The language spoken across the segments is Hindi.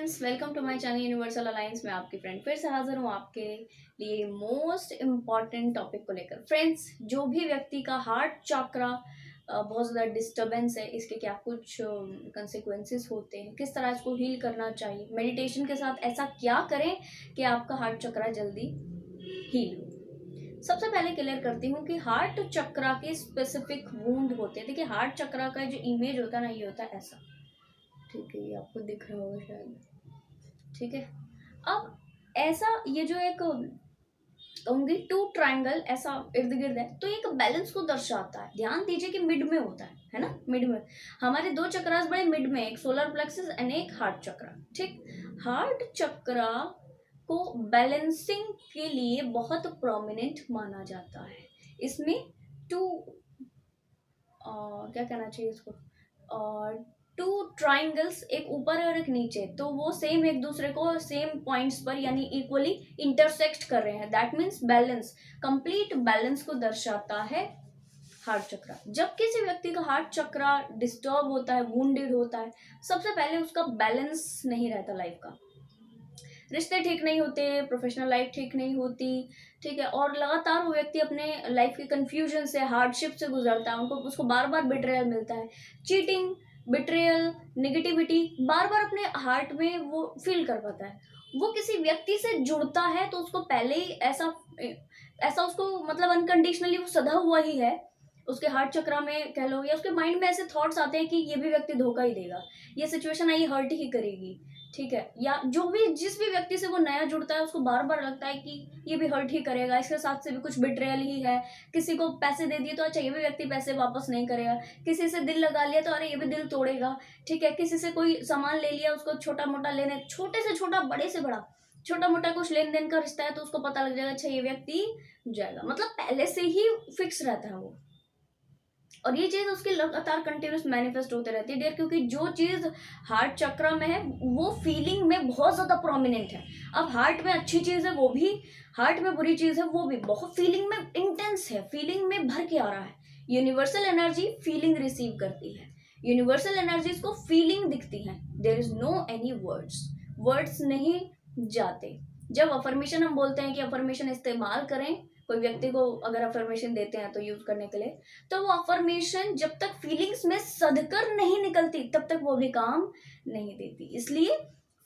Friends, welcome to my channel universal alliance. मैं आपकी फ्रेंड फिर से हाजिर हूँ आपके लिए मोस्ट इम्पॉर्टेंट टॉपिक को लेकर। फ्रेंड्स, जो भी व्यक्ति का हार्ट चक्रा बहुत ज़्यादा डिस्टर्बेंस है, इसके क्या कुछ कंसिक्वेंसेस होते हैं, किस तरह इसको हील करना चाहिए, मेडिटेशन के साथ ऐसा क्या करें कि आपका हार्ट चक्रा जल्दी हील हो। सबसे पहले क्लियर करती हूँ कि हार्ट चक्रा के स्पेसिफिक वूंड होते हैं। देखिए, हार्ट चक्रा का जो इमेज होता है ना, ये होता है ऐसा। ठीक है, ये आपको दिख रहा होगा शायद। ठीक है, अब ऐसा ये जो एक कहूंगी टू ट्रायंगल ऐसा इर्द गिर्द है, तो एक बैलेंस को दर्शाता है। ध्यान दीजिए कि मिड में होता है ना। मिड में हमारे दो चक्रास बड़े मिड में, एक सोलर प्लेक्सस एंड एक हार्ट चक्रा। ठीक, हार्ट चक्रा को बैलेंसिंग के लिए बहुत प्रोमिनेंट माना जाता है। इसमें टू क्या कहना चाहिए इसको, टू ट्राइंगल्स, एक ऊपर और एक नीचे, तो वो सेम एक दूसरे को सेम पॉइंट्स पर यानी इक्वली इंटरसेक्ट कर रहे हैं। That means balance, complete balance को दर्शाता है हार्ट चक्रा। जब किसी व्यक्ति का हार्ट चक्रा डिस्टर्ब होता है, वुंडेड होता है, सबसे पहले उसका बैलेंस नहीं रहता लाइफ का। रिश्ते ठीक नहीं होते, प्रोफेशनल लाइफ ठीक नहीं होती। ठीक है, और लगातार वो व्यक्ति अपने लाइफ के कंफ्यूजन से, हार्डशिप से गुजरता है। उसको बार बार बिट्रेयल मिलता है, चीटिंग, बिट्रेयल, नेगेटिविटी बार बार अपने हार्ट में वो फील कर पाता है। वो किसी व्यक्ति से जुड़ता है तो उसको पहले ही ऐसा ऐसा उसको मतलब अनकंडीशनली वो सधा हुआ ही है उसके हार्ट चक्रा में कह लो, या उसके माइंड में ऐसे थॉट्स आते हैं कि ये भी व्यक्ति धोखा ही देगा, ये सिचुएशन आई हर्ट ही करेगी। ठीक है, या जो भी जिस भी व्यक्ति से वो नया जुड़ता है उसको बार बार लगता है कि ये भी हर्ट ही करेगा, इसके साथ से भी कुछ बिट्रेयल ही है। किसी को पैसे दे दिए तो अच्छा, ये भी व्यक्ति पैसे वापस नहीं करेगा। किसी से दिल लगा लिया तो अरे ये भी दिल तोड़ेगा। ठीक है, किसी से कोई सामान ले लिया, उसको छोटा मोटा लेने, छोटे से छोटा, बड़े से बड़ा, छोटा मोटा कुछ लेन देन का रिश्ता है तो उसको पता लग जाएगा अच्छा ये व्यक्ति जाएगा। मतलब पहले से ही फिक्स रहता है वो, और ये चीज उसकी लगातार कंटिन्यूस मैनिफेस्ट होते रहती है डियर, क्योंकि जो चीज हार्ट चक्र में है वो फीलिंग में बहुत ज्यादा प्रोमिनेंट है। अब हार्ट में अच्छी चीज है वो भी, हार्ट में बुरी चीज है वो भी, बहुत फीलिंग में इंटेंस है, फीलिंग में भर के आ रहा है। यूनिवर्सल एनर्जी फीलिंग रिसीव करती है, यूनिवर्सल एनर्जीज को फीलिंग दिखती है। There is no any words, words नहीं जाते। जब अफर्मेशन हम बोलते हैं कि अफर्मेशन इस्तेमाल करें, कोई व्यक्ति को अगर अफर्मेशन देते हैं तो यूज करने के लिए, तो वो अफर्मेशन जब तक फीलिंग्स में सदकर नहीं निकलती तब तक वो भी काम नहीं देती। इसलिए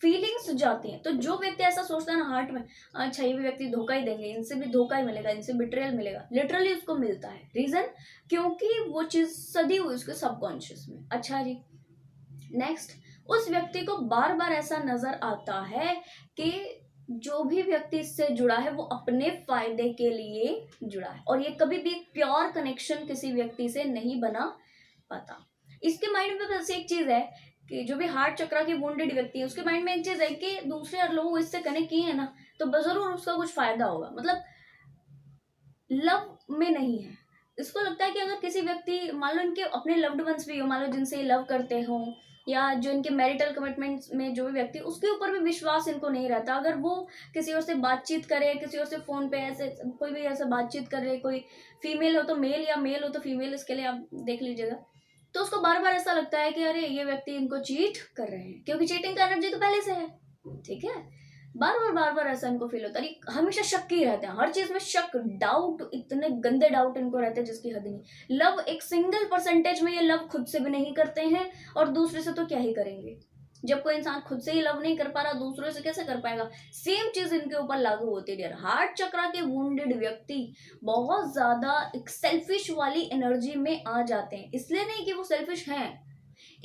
फीलिंग्स जाती हैं। तो जो व्यक्ति ऐसा सोचता है ना हार्ट में, अच्छा ये भी व्यक्ति धोखा ही देंगे, इनसे भी धोखा ही मिलेगा, इनसे बिट्रेयल मिलेगा, लिटरली उसको मिलता है। रीजन, क्योंकि वो चीज सदी हुई उसके सबकॉन्शियस में। अच्छा जी, नेक्स्ट, उस व्यक्ति को बार बार ऐसा नजर आता है कि जो भी व्यक्ति इससे जुड़ा है वो अपने फायदे के लिए जुड़ा है, और ये कभी भी प्योर कनेक्शन किसी व्यक्ति से नहीं बना पाता। इसके माइंड में बस एक चीज है कि जो भी हार्ट चक्रा की वुंडेड व्यक्ति है उसके माइंड में एक चीज है कि दूसरे लोग इससे कनेक्ट किए हैं ना तो जरूर उसका कुछ फायदा होगा। मतलब लव में नहीं है। इसको लगता है कि अगर किसी व्यक्ति, मान लो इनके अपने लव्ड वंस भी हो, मान लो जिनसे ये लव करते हो, या जो इनके मैरिटल कमिटमेंट्स में जो भी व्यक्ति, उसके ऊपर भी विश्वास इनको नहीं रहता। अगर वो किसी और से बातचीत करे, किसी और से फोन पे ऐसे कोई भी ऐसे बातचीत कर रहे, कोई फीमेल हो तो मेल या मेल हो तो फीमेल, इसके लिए आप देख लीजिएगा, तो उसको बार बार ऐसा लगता है कि अरे ये व्यक्ति इनको चीट कर रहे हैं, क्योंकि चीटिंग का एनर्जी तो पहले से है। ठीक है, बार बार ऐसा इनको फील होता है, हमेशा शक ही रहते हैं, हर चीज में शक, डाउट, इतने गंदे डाउट इनको रहते हैं जिसकी हद नहीं। लव एक सिंगल परसेंटेज में ये लव खुद से भी नहीं करते हैं, और दूसरे से तो क्या ही करेंगे। जब कोई इंसान खुद से ही लव नहीं कर पा रहा, दूसरे से कैसे कर पाएगा। सेम चीज इनके ऊपर लागू होती है डियर। हार्ट चक्रा के वुंडेड व्यक्ति बहुत ज्यादा एक सेल्फिश वाली एनर्जी में आ जाते हैं। इसलिए नहीं कि वो सेल्फिश हैं,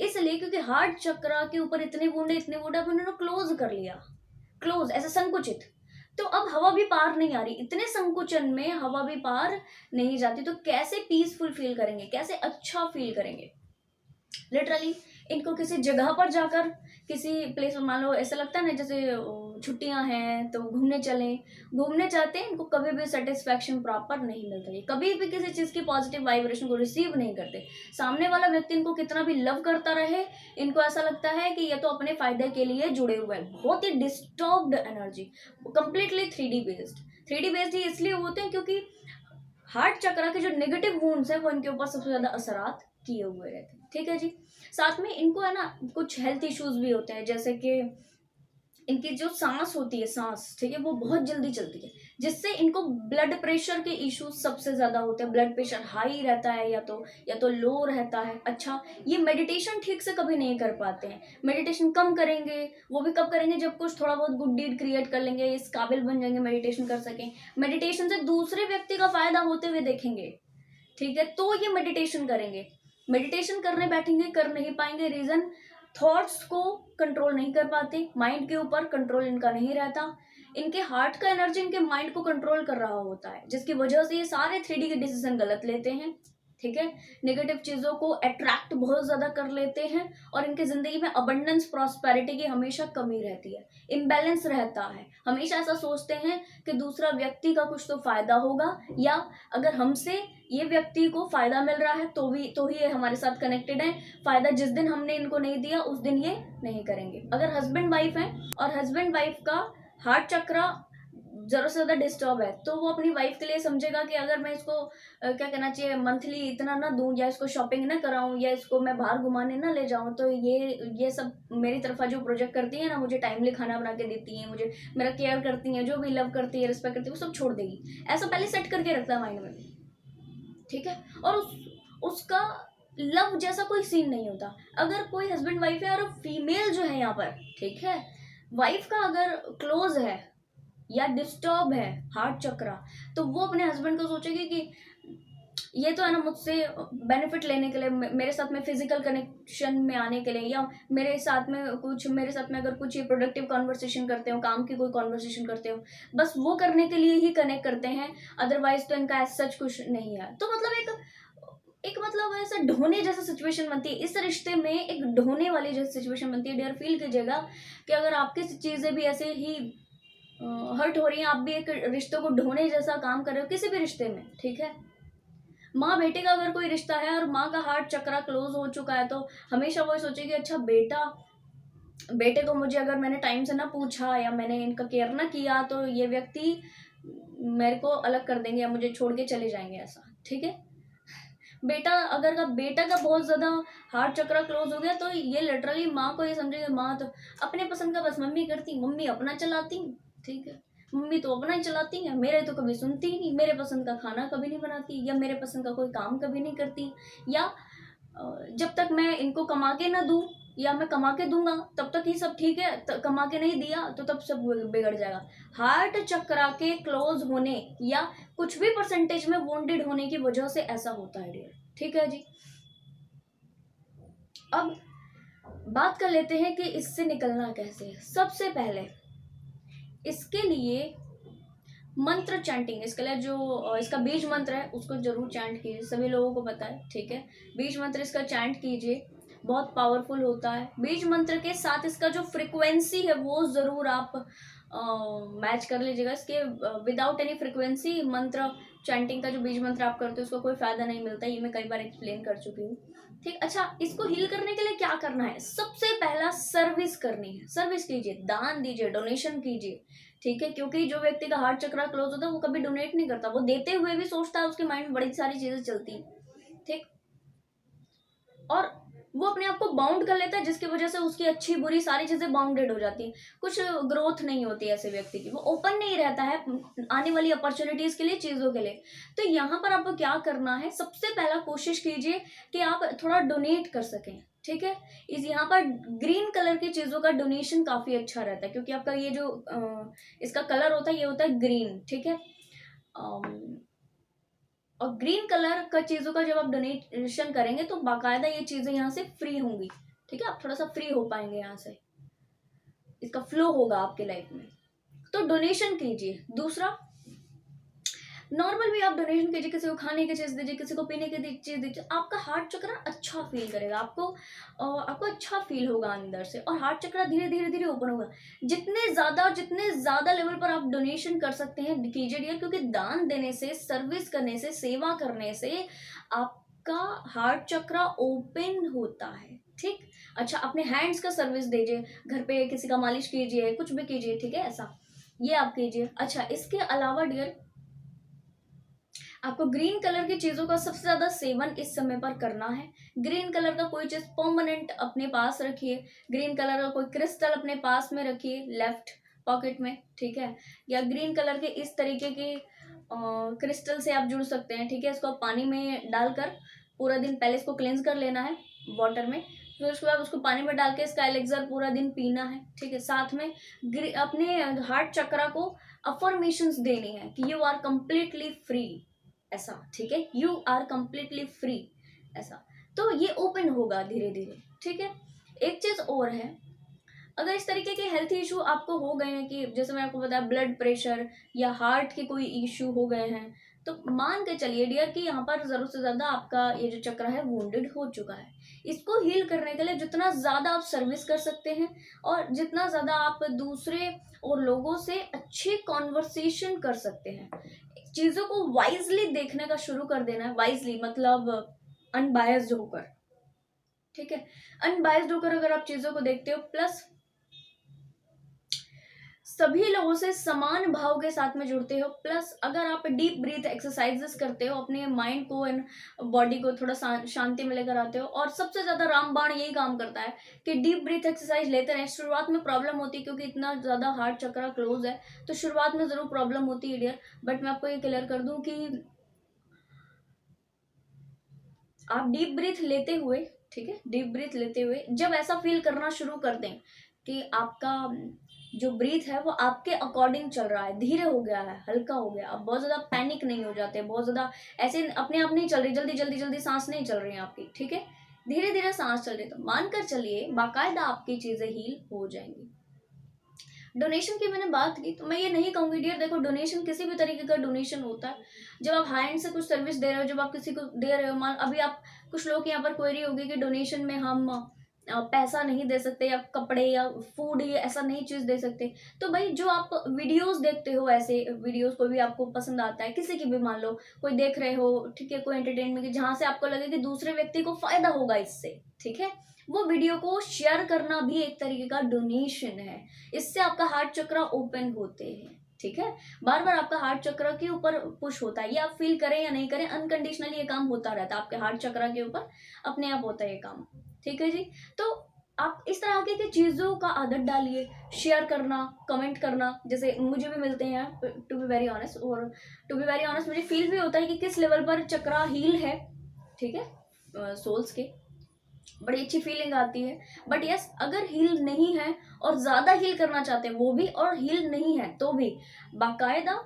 इसलिए क्योंकि हार्ट चक्रा के ऊपर इतने वुंडे अब उन्होंने क्लोज कर लिया, क्लोज ऐसे संकुचित, तो अब हवा भी पार नहीं आ रही। इतने संकुचन में हवा भी पार नहीं जाती, तो कैसे पीसफुल फील करेंगे, कैसे अच्छा फील करेंगे। लिटरली इनको किसी जगह पर जाकर, किसी प्लेस में, मान लो ऐसा लगता है ना जैसे छुट्टियां हैं तो घूमने चले, घूमने जाते हैं, इनको कभी भी सेटिस्फैक्शन प्रॉपर नहीं मिलता है, कभी भी किसी चीज की पॉजिटिव वाइब्रेशन को रिसीव नहीं करते। सामने वाला व्यक्ति इनको कितना भी लव करता रहे, इनको ऐसा लगता है कि ये तो अपने फायदे के लिए जुड़े हुए हैं। बहुत ही disturbed energy, completely 3D based. 3D based ही इसलिए होते हैं क्योंकि हार्ट चक्रा के जो नेगेटिव वुंड्स है वो इनके ऊपर सबसे ज्यादा असरात किए हुए रहते हैं। ठीक है जी, साथ में इनको है ना कुछ हेल्थ इश्यूज भी होते हैं, जैसे कि इनकी जो सांस होती है, सांस, ठीक है, वो बहुत जल्दी चलती है, जिससे इनको ब्लड प्रेशर के इश्यूज सबसे ज्यादा होते हैं। ब्लड प्रेशर हाई रहता है या तो लो रहता है। अच्छा, ये मेडिटेशन ठीक से कभी नहीं कर पाते हैं। मेडिटेशन कम करेंगे, वो भी कब करेंगे, जब कुछ थोड़ा बहुत गुड डीड क्रिएट कर लेंगे, इस काबिल बन जाएंगे मेडिटेशन कर सकें, मेडिटेशन से दूसरे व्यक्ति का फायदा होते हुए देखेंगे, ठीक है, तो ये मेडिटेशन करेंगे। मेडिटेशन करने बैठेंगे, कर नहीं पाएंगे, रीजन थॉट्स को कंट्रोल नहीं कर पाते, माइंड के ऊपर कंट्रोल इनका नहीं रहता, इनके हार्ट का एनर्जी इनके माइंड को कंट्रोल कर रहा होता है, जिसकी वजह से ये सारे 3D के डिसीजन गलत लेते हैं, ठीक है, नेगेटिव चीजों को अट्रैक्ट बहुत ज्यादा कर लेते हैं, और इनकी जिंदगी में अबंडेंस प्रॉस्पेरिटी की हमेशा कमी रहती है, इम्बैलेंस रहता है। हमेशा ऐसा सोचते हैं कि दूसरा व्यक्ति का कुछ तो फायदा होगा, या अगर हमसे ये व्यक्ति को फायदा मिल रहा है तो ही ये हमारे साथ कनेक्टेड है, फायदा जिस दिन हमने इनको नहीं दिया उस दिन ये नहीं करेंगे। अगर हस्बैंड वाइफ है और हस्बैंड वाइफ का हार्ट चक्रा जरूरत से ज्यादा डिस्टर्ब है, तो वो अपनी वाइफ के लिए समझेगा कि अगर मैं इसको क्या कहना चाहिए, मंथली इतना ना दूं, या इसको शॉपिंग ना कराऊं, या इसको मैं बाहर घुमाने ना ले जाऊं, तो ये सब मेरी तरफा जो प्रोजेक्ट करती है ना, मुझे टाइमली खाना बना के देती है, मुझे मेरा केयर करती है, जो भी लव करती है, रिस्पेक्ट करती है, वो सब छोड़ देगी। ऐसा पहले सेट करके रखता है माइंड में, ठीक है, और उसका लव जैसा कोई सीन नहीं होता। अगर कोई हस्बैंड वाइफ है और फीमेल जो है यहाँ पर, ठीक है, वाइफ का अगर क्लोज है या डिस्टर्ब है हार्ट चक्रा, तो वो अपने हस्बैंड को सोचेगी कि ये तो है ना मुझसे बेनिफिट लेने के लिए, मेरे साथ में फिजिकल कनेक्शन में आने के लिए, या मेरे साथ में अगर कुछ ये प्रोडक्टिव कॉन्वर्सेशन करते हो, काम की कोई कॉन्वर्सेशन करते हो, बस वो करने के लिए ही कनेक्ट करते हैं, अदरवाइज तो इनका एज सच कुछ नहीं है। तो मतलब एक मतलब ऐसा ढोने जैसा सिचुएशन बनती है इस रिश्ते में, एक ढोने वाली जैसी सिचुएशन बनती है। डियर फील कीजिएगा कि अगर आपकी चीजें भी ऐसे ही हर्ट हो रही हैं, आप भी एक रिश्ते को ढोने जैसा काम कर रहे हो किसी भी रिश्ते में, ठीक है। माँ बेटे का अगर कोई रिश्ता है और माँ का हार्ट चक्रा क्लोज हो चुका है, तो हमेशा वो सोचेगी अच्छा बेटे को मुझे अगर मैंने टाइम से ना पूछा या मैंने इनका केयर ना किया, तो ये व्यक्ति मेरे को अलग कर देंगे या मुझे छोड़ के चले जाएंगे, ऐसा, ठीक है। बेटा का बहुत ज्यादा हार्ट चक्रा क्लोज हो गया, तो ये लिटरली माँ को ये समझेगा, माँ तो अपने पसंद का बस मम्मी करती, मम्मी अपना चलाती, ठीक है, मम्मी तो अपना ही चलाती है, मेरे तो कभी सुनती ही नहीं, मेरे पसंद का खाना कभी नहीं बनाती, या मेरे पसंद का कोई काम कभी नहीं करती, या जब तक मैं इनको कमा के ना दूं या मैं कमा के दूंगा तब तक ही सब ठीक है, कमा के नहीं दिया तो तब सब बिगड़ जाएगा। हार्ट चक्रा के क्लोज होने या कुछ भी परसेंटेज में वोंडेड होने की वजह से ऐसा होता है डियर, ठीक है जी। अब बात कर लेते हैं कि इससे निकलना कैसे है। सबसे पहले इसके लिए मंत्र चैंटिंग, इसके लिए जो इसका बीज मंत्र है उसको जरूर चैंट कीजिए, सभी लोगों को पता है, ठीक है। बीज मंत्र इसका चैंट कीजिए, बहुत पावरफुल होता है। बीज मंत्र के साथ इसका जो फ्रिक्वेंसी है वो जरूर आप मैच कर लीजिएगा। इसके विदाउट एनी फ्रिक्वेंसी मंत्र चैंटिंग का जो बीज मंत्र आप करते हो उसको कोई फायदा नहीं मिलता, ये मैं कई बार एक्सप्लेन कर चुकी हूँ, ठीक। अच्छा, इसको हील करने के लिए क्या करना है? सबसे पहला सर्विस करनी है, सर्विस कीजिए, दान दीजिए, डोनेशन कीजिए, ठीक है, क्योंकि जो व्यक्ति का हार्ट चक्रा क्लोज होता है वो कभी डोनेट नहीं करता, वो देते हुए भी सोचता है, उसके माइंड में बड़ी सारी चीजें चलती हैं, ठीक, और वो अपने आप को बाउंड कर लेता है, जिसकी वजह से उसकी अच्छी बुरी सारी चीजें बाउंडेड हो जाती है, कुछ ग्रोथ नहीं होती ऐसे व्यक्ति की, वो ओपन नहीं रहता है आने वाली अपॉर्चुनिटीज के लिए, चीजों के लिए। तो यहाँ पर आपको क्या करना है, सबसे पहला कोशिश कीजिए कि आप थोड़ा डोनेट कर सकें, ठीक है। इस यहाँ पर ग्रीन कलर की चीजों का डोनेशन काफी अच्छा रहता है, क्योंकि आपका ये जो इसका कलर होता है ये होता है ग्रीन, ठीक है। और ग्रीन कलर का चीजों का जब आप डोनेशन करेंगे तो बाकायदा ये चीजें यहाँ से फ्री होंगी, ठीक है, आप थोड़ा सा फ्री हो पाएंगे, यहाँ से इसका फ्लो होगा आपके लाइफ में, तो डोनेशन कीजिए। दूसरा, नॉर्मल भी आप डोनेशन कीजिए, किसी को खाने की चीज दीजिए, किसी को पीने की चीज दीजिए, आपका हार्ट चक्र अच्छा फील करेगा, आपको अच्छा फील होगा अंदर से, और हार्ट चक्र धीरे धीरे धीरे ओपन होगा। जितने ज्यादा लेवल पर आप डोनेशन कर सकते हैं कीजिए डियर, क्योंकि दान देने से, सर्विस करने से, सेवा करने से आपका हार्ट चक्र ओपन होता है, ठीक। अच्छा, अपने हैंड्स का सर्विस दीजिए, घर पे किसी का मालिश कीजिए, कुछ भी कीजिए, ठीक है, ऐसा ये आप कीजिए। अच्छा, इसके अलावा डियर आपको ग्रीन कलर की चीज़ों का सबसे ज़्यादा सेवन इस समय पर करना है। ग्रीन कलर का कोई चीज़ परमानेंट अपने पास रखिए। ग्रीन कलर का कोई क्रिस्टल अपने पास में रखिए लेफ्ट पॉकेट में, ठीक है। या ग्रीन कलर के इस तरीके के क्रिस्टल से आप जुड़ सकते हैं, ठीक है। इसको आप पानी में डालकर पूरा दिन, पहले इसको क्लेंज कर लेना है वाटर में, फिर उसके बाद उसको पानी में डाल के इसका एलेक्सर पूरा दिन पीना है, ठीक है। साथ में अपने हार्ट चक्रा को अफर्मेशंस देनी है कि यू आर कंप्लीटली फ्री, ऐसा, ठीक है। यू आर कंप्लीटली फ्री, ऐसा। तो ये ओपन होगा धीरे धीरे, ठीक है। एक चीज और है, अगर इस तरीके के हेल्थ इशू आपको हो गए हैं कि जैसे मैं आपको बताया ब्लड प्रेशर या हार्ट के कोई इशू हो गए हैं, तो मान के चलिए डियर कि यहाँ पर जरूरत से ज्यादा आपका ये जो चक्र है वुंडेड हो चुका है। इसको हील करने के लिए जितना ज्यादा आप सर्विस कर सकते हैं और जितना ज्यादा आप दूसरे और लोगों से अच्छी कॉन्वर्सेशन कर सकते हैं, चीजों को वाइजली देखने का शुरू कर देना है। वाइजली मतलब अनबायस्ड होकर, ठीक है। अनबायस्ड होकर अगर आप चीजों को देखते हो, प्लस सभी लोगों से समान भाव के साथ में जुड़ते हो, प्लस अगर आप डीप ब्रीथ एक्सरसाइजेस करते हो, अपने माइंड को एंड बॉडी को थोड़ा शांति में लेकर आते हो। और सबसे ज्यादा रामबाण यही काम करता है कि डीप ब्रीथ एक्सरसाइज लेते रहे। शुरुआत में प्रॉब्लम होती है क्योंकि इतना ज्यादा हार्ट चक्र क्लोज है, तो शुरुआत में जरूर प्रॉब्लम होती है डियर, बट मैं आपको ये क्लियर कर दूं कि आप डीप ब्रीथ लेते हुए, ठीक है, डीप ब्रीथ लेते हुए जब ऐसा फील करना शुरू कर दें कि आपका जो ब्रीथ है वो आपके अकॉर्डिंग चल रहा है, धीरे हो गया है, हल्का हो गया, अब बहुत ज्यादा पैनिक नहीं हो जाते, बहुत ज्यादा ऐसे अपने आप नहीं चल रही, जल्दी जल्दी जल्दी सांस नहीं चल रही है आपकी, ठीक है, धीरे धीरे सांस चल रही, तो मानकर चलिए बाकायदा आपकी चीजें हील हो जाएंगी। डोनेशन की मैंने बात की, तो मैं ये नहीं कहूंगी डियर, देखो डोनेशन किसी भी तरीके का डोनेशन होता है। जब आप हाई एंड से कुछ सर्विस दे रहे हो, जब आप किसी को दे रहे हो, मान अभी आप कुछ लोग यहाँ पर क्वेरी होगी कि डोनेशन में हम पैसा नहीं दे सकते या कपड़े या फूड या ऐसा नहीं चीज दे सकते। तो भाई जो आप वीडियोस देखते हो, ऐसे वीडियोस को भी आपको पसंद आता है, किसी की भी मान लो कोई देख रहे हो, ठीक है, कोई एंटरटेनमेंट की जहां से आपको लगे कि दूसरे व्यक्ति को फायदा होगा इससे, ठीक है, वो वीडियो को शेयर करना भी एक तरीके का डोनेशन है। इससे आपका हार्ट चक्र ओपन होते हैं, ठीक है। बार बार आपका हार्ट चक्र के ऊपर पुश होता है, ये आप फील करें या नहीं करें, अनकंडीशनली ये काम होता रहता है आपके हार्ट चक्र के ऊपर, अपने आप होता है ये काम, ठीक है जी। तो आप इस तरह की चीजों का आदत डालिए, शेयर करना, कमेंट करना, जैसे मुझे भी मिलते हैं टू बी वेरी ऑनेस्ट, और टू बी वेरी ऑनेस्ट मुझे फील भी होता है कि किस लेवल पर चक्रा हील है, ठीक है, सोल्स के, बड़ी अच्छी फीलिंग आती है। बट यस, अगर हील नहीं है और ज्यादा हील करना चाहते हैं वो भी, और हील नहीं है तो भी बाकायदा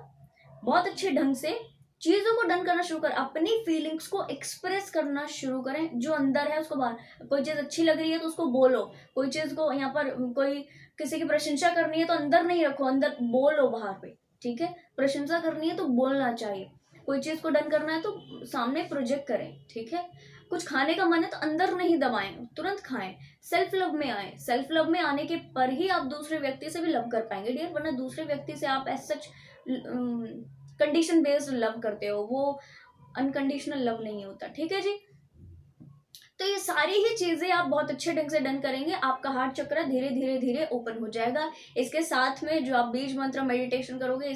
बहुत अच्छे ढंग से चीजों को डन करना शुरू कर, अपनी फीलिंग्स को एक्सप्रेस करना शुरू करें, जो अंदर है उसको बाहर। कोई चीज अच्छी लग रही है तो उसको बोलो, कोई चीज को यहाँ पर कोई किसी की प्रशंसा करनी है तो अंदर नहीं रखो, अंदर बोलो बाहर पे, ठीक है। प्रशंसा करनी है तो बोलना चाहिए, कोई चीज को डन करना है तो सामने प्रोजेक्ट करें, ठीक है। कुछ खाने का मन है तो अंदर नहीं दबाएं, तुरंत खाएं, सेल्फ लव में आए। सेल्फ लव में आने के पर ही आप दूसरे व्यक्ति से भी लव कर पाएंगे डियर, वरना दूसरे व्यक्ति से आप as such condition based love करते हो, वो अनकंडीशनल लव नहीं होता, ठीक है जी। तो ये सारी ही चीजें आप बहुत अच्छे ढंग से डन करेंगे, आपका हार्ट चक्र धीरे धीरे धीरे ओपन हो जाएगा। इसके साथ में जो आप बीज मंत्र मेडिटेशन करोगे,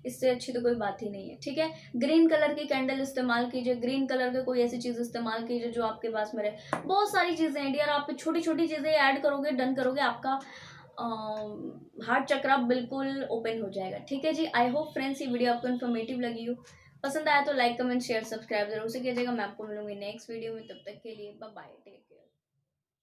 इससे अच्छी तो कोई बात ही नहीं है, ठीक है। ग्रीन कलर की कैंडल इस्तेमाल कीजिए, ग्रीन कलर के कोई ऐसी चीज इस्तेमाल कीजिए जो आपके पास में रहे। बहुत सारी चीजें हैं डियर, आप छोटी छोटी चीजें ऐड करोगे, डन करोगे, आपका हार्ट चक्र बिल्कुल ओपन हो जाएगा, ठीक है जी। आई होप फ्रेंड्स ये वीडियो आपको इन्फॉर्मेटिव लगी हो, पसंद आया तो लाइक कमेंट शेयर सब्सक्राइब जरूर से कीजिएगा। मैं आपको मिलूंगी नेक्स्ट वीडियो में, तब तक के लिए बाय बाय।